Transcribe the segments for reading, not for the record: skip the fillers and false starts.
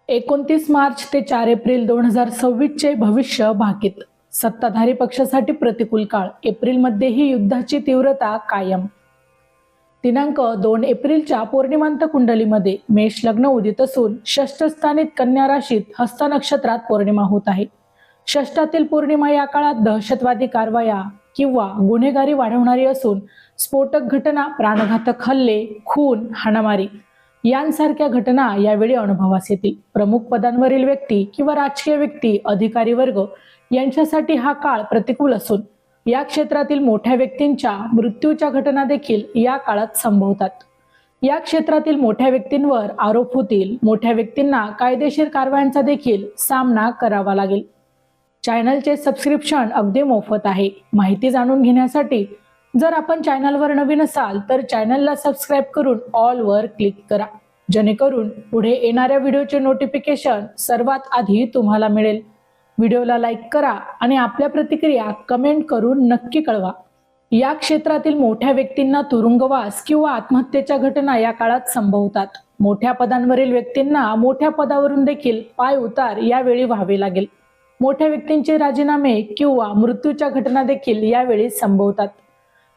29 मार्च ते 4 एप्रिल 2026 चे भविष्य भाकीत. सत्ताधारी पक्षासाठी प्रतिकूल काळ. एप्रिलमध्येही युद्धाची तीव्रता कायम. दिनांक 2 एप्रिलच्या पौर्णिमांत कुंडलीमध्ये मेष लग्न उदित असून षष्ठस्थानित कन्या राशीत हस्त नक्षत्रात पौर्णिमा होत आहे. षष्ठातील पौर्णिमा या काळात दहशतवादी कारवाया किंवा गुन्हेगारी वाढवणारी असून स्फोटक घटना, प्राणघातक हल्ले, खून, हाणामारी यांसारख्या घटना यावेळी अनुभवास येतील. प्रमुख पदांवरील व्यक्ती किंवा राजकीय व्यक्ती, अधिकारी वर्ग यांच्यासाठी हा काळ प्रतिकूल असून या क्षेत्रातील मोठ्या व्यक्तींच्या मृत्यूच्या घटना देखील या काळात संभवतात. या क्षेत्रातील मोठ्या व्यक्तींवर आरोप होतील. मोठ्या व्यक्तींना कायदेशीर कारवायांचा देखील सामना करावा लागेल. चॅनलचे सबस्क्रिप्शन अगदी मोफत आहे. माहिती जाणून घेण्यासाठी जर आपण चॅनलवर नवीन असाल तर चॅनलला सबस्क्राईब करून ऑल वर क्लिक करा, जेणेकरून पुढे येणाऱ्या व्हिडिओचे नोटिफिकेशन सर्वात आधी तुम्हाला मिळेल. व्हिडिओला लाईक करा आणि आपल्या प्रतिक्रिया कमेंट करून नक्की कळवा. या क्षेत्रातील मोठ्या व्यक्तींना तुरुंगवास किंवा आत्महत्येच्या घटना या काळात संभवतात. मोठ्या पदांवरील व्यक्तींना मोठ्या पदावरून देखील पाय उतार यावेळी व्हावे लागेल. मोठ्या व्यक्तींचे राजीनामे किंवा मृत्यूच्या घटना देखील यावेळी संभवतात.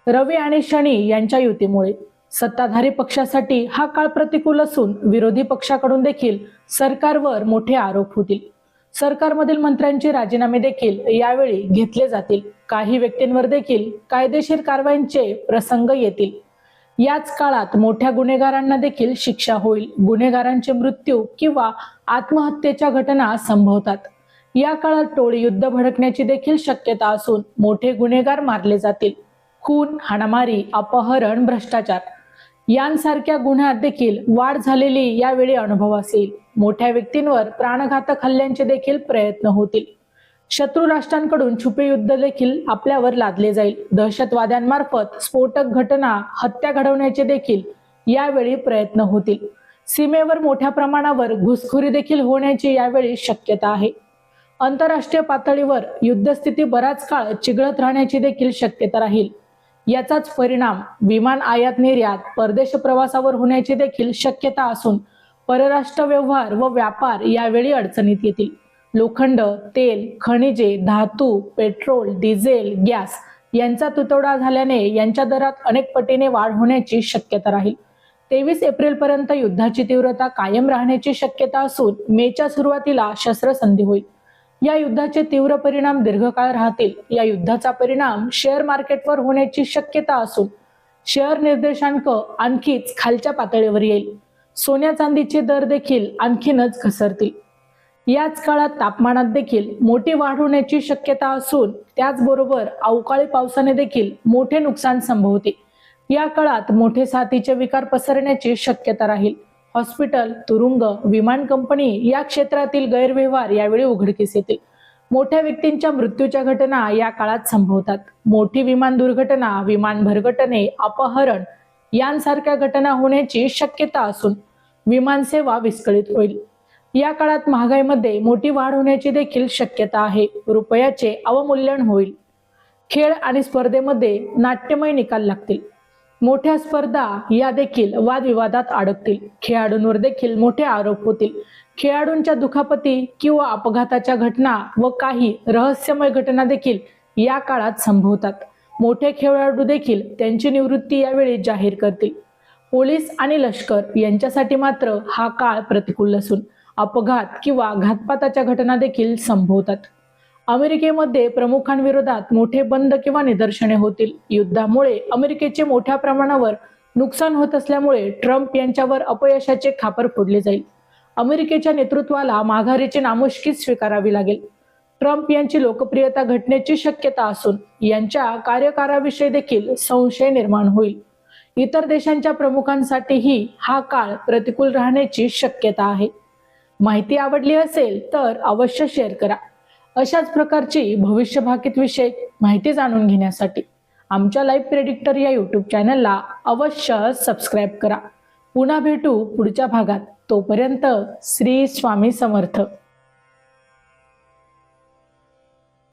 रवी आणि शनी यांच्या युतीमुळे सत्ताधारी पक्षासाठी हा काळ प्रतिकूल असून विरोधी पक्षाकडून देखील सरकारवर मोठे आरोप होतील. सरकारमधील मंत्र्यांचे राजीनामे देखील यावेळी घेतले जातील. काही व्यक्तींवर देखील कायदेशीर कारवाईचे प्रसंग येतील. याच काळात मोठ्या गुन्हेगारांना देखील शिक्षा होईल. गुन्हेगारांचे मृत्यू किंवा आत्महत्येच्या घटना संभवतात. या काळात टोळी युद्ध भडकण्याची देखील शक्यता असून मोठे गुन्हेगार मारले जातील. खून, हाणामारी, अपहरण, भ्रष्टाचार यांसारख्या गुन्ह्यात देखील वाढ झालेली यावेळी अनुभवास येईल. मोठ्या व्यक्तींवर प्राणघातक हल्ल्यांचे देखील प्रयत्न होतील. शत्रू राष्ट्रांकडून छुपे युद्ध देखील आपल्यावर लादले जाईल. दहशतवाद्यांमार्फत स्फोटक घटना, हत्या घडवण्याचे देखील यावेळी प्रयत्न होतील. सीमेवर मोठ्या प्रमाणावर घुसखोरी देखील होण्याची यावेळी शक्यता आहे. आंतरराष्ट्रीय पातळीवर युद्धस्थिती बराच काळ चिघळत राहण्याची देखील शक्यता राहील. याचाच परिणाम विमान आयात निर्यात, परदेश प्रवासावर होण्याची देखील शक्यता असून परराष्ट्र व्यवहार व व्यापार यावेळी अडचणीत येतील. लोखंड, तेल, खनिजे, धातू, पेट्रोल, डिझेल, गॅस यांचा तुटवडा झाल्याने यांच्या दरात अनेक पटीने वाढ होण्याची शक्यता राहील. 23 एप्रिल पर्यंत युद्धाची तीव्रता कायम राहण्याची शक्यता असून मेच्या सुरुवातीला शस्त्रसंधी होईल. या युद्धाचे तीव्र परिणाम दीर्घकाळ राहतील. या युद्धाचा परिणाम शेअर मार्केटवर होण्याची शक्यता असून शेअर निर्देशांक आणखीच खालच्या पातळीवर येईल. सोन्या चांदीचे दर देखील आणखीनच घसरतील. याच काळात तापमानात देखील मोठी वाढ होण्याची शक्यता असून त्याचबरोबर अवकाळी पावसाने देखील मोठे नुकसान संभवते. या काळात मोठे साथीचे विकार पसरण्याची शक्यता राहील. हॉस्पिटल, तुरुंग, विमान कंपनी या क्षेत्रातील गैरव्यवहार यावेळी उघडकीस येतील. मोठ्या व्यक्तींच्या मृत्यूच्या घटना या काळात संभवतात. मोठी विमान दुर्घटना, विमान भरगटणे, अपहरण यांसारख्या घटना होण्याची शक्यता असून विमान सेवा विस्कळीत होईल. या काळात महागाईमध्ये मोठी वाढ होण्याची देखील शक्यता आहे. रुपयाचे अवमूल्यन होईल. खेळ आणि स्पर्धेमध्ये नाट्यमय निकाल लागतील. मोठ्या स्पर्धा या देखील वादविवादात अडकतील. खेळाडूंवर देखील मोठे आरोप होतील. खेळाडूंच्या दुखापती किंवा अपघाताच्या घटना व काही रहस्यमय घटना देखील या काळात संभवतात. मोठे खेळाडू देखील त्यांची निवृत्ती यावेळी जाहीर करतील. पोलीस आणि लष्कर यांच्यासाठी मात्र हा काळ प्रतिकूल असून अपघात किंवा घातपाताच्या घटना देखील संभवतात. अमेरिकेमध्ये प्रमुखांविरोधात मोठे बंद किंवा निदर्शने होतील. युद्धामुळे अमेरिकेचे मोठ्या प्रमाणावर नुकसान होत असल्यामुळे ट्रम्प यांच्यावर अपयशाचे खापर फोडले जाईल. अमेरिकेच्या नेतृत्वाला माघारीची नामुष्की स्वीकारावी लागेल. ट्रम्प यांची लोकप्रियता घटण्याची शक्यता असून यांच्या कार्यकाळाविषयी देखील संशय निर्माण होईल. इतर देशांच्या प्रमुखांसाठीही हा काळ प्रतिकूल राहण्याची शक्यता आहे. माहिती आवडली असेल तर अवश्य शेअर करा. अशाच प्रकारची भविष्य भाकीत विषयक माहिती जाणून घेण्यासाठी आमच्या लाईव्ह प्रेडिक्टर या यूट्यूब चॅनलला अवश्य सबस्क्राईब करा. पुन्हा भेटू पुढच्या भागात. तोपर्यंत श्री स्वामी समर्थ.